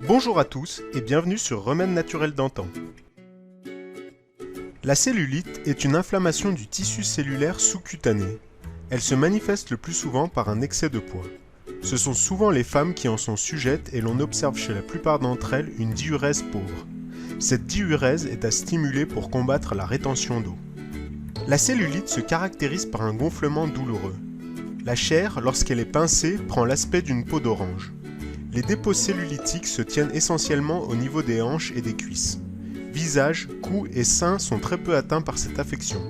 Bonjour à tous et bienvenue sur Remèdes naturels d'antan. La cellulite est une inflammation du tissu cellulaire sous-cutané. Elle se manifeste le plus souvent par un excès de poids. Ce sont souvent les femmes qui en sont sujettes et l'on observe chez la plupart d'entre elles une diurèse pauvre. Cette diurèse est à stimuler pour combattre la rétention d'eau. La cellulite se caractérise par un gonflement douloureux. La chair, lorsqu'elle est pincée, prend l'aspect d'une peau d'orange. Les dépôts cellulitiques se tiennent essentiellement au niveau des hanches et des cuisses. Visage, cou et seins sont très peu atteints par cette affection.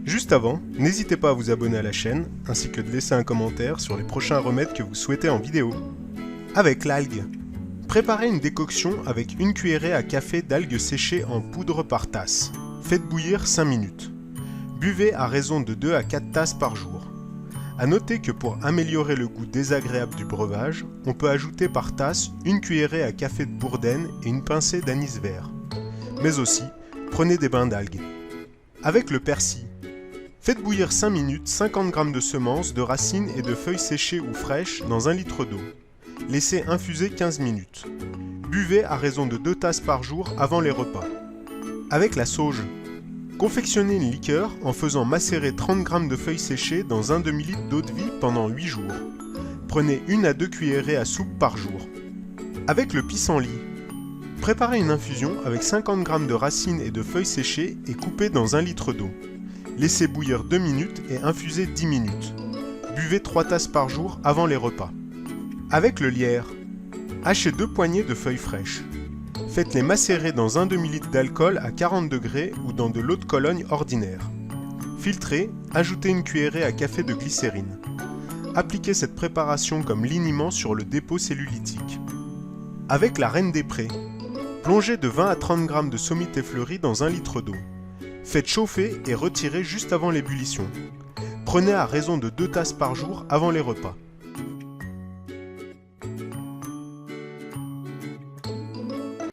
Juste avant, n'hésitez pas à vous abonner à la chaîne, ainsi que de laisser un commentaire sur les prochains remèdes que vous souhaitez en vidéo. Avec l'algue. Préparez une décoction avec une cuillerée à café d'algues séchées en poudre par tasse. Faites bouillir 5 minutes. Buvez à raison de 2 à 4 tasses par jour. A noter que pour améliorer le goût désagréable du breuvage, on peut ajouter par tasse une cuillerée à café de bourdaine et une pincée d'anis vert. Mais aussi, prenez des bains d'algues. Avec le persil, faites bouillir 5 minutes 50 g de semences, de racines et de feuilles séchées ou fraîches dans 1 litre d'eau. Laissez infuser 15 minutes. Buvez à raison de 2 tasses par jour avant les repas. Avec la sauge, confectionnez une liqueur en faisant macérer 30 g de feuilles séchées dans un demi-litre d'eau de vie pendant 8 jours. Prenez 1 à 2 cuillerées à soupe par jour. Avec le pissenlit, préparez une infusion avec 50 g de racines et de feuilles séchées et coupées dans 1 litre d'eau. Laissez bouillir 2 minutes et infusez 10 minutes. Buvez 3 tasses par jour avant les repas. Avec le lierre, hachez 2 poignées de feuilles fraîches. Faites-les macérer dans 1 demi-litre d'alcool à 40 degrés ou dans de l'eau de Cologne ordinaire. Filtrez, ajoutez une cuillerée à café de glycérine. Appliquez cette préparation comme liniment sur le dépôt cellulitique. Avec la reine des prés, plongez de 20 à 30 g de sommité fleurie dans 1 litre d'eau. Faites chauffer et retirez juste avant l'ébullition. Prenez à raison de 2 tasses par jour avant les repas.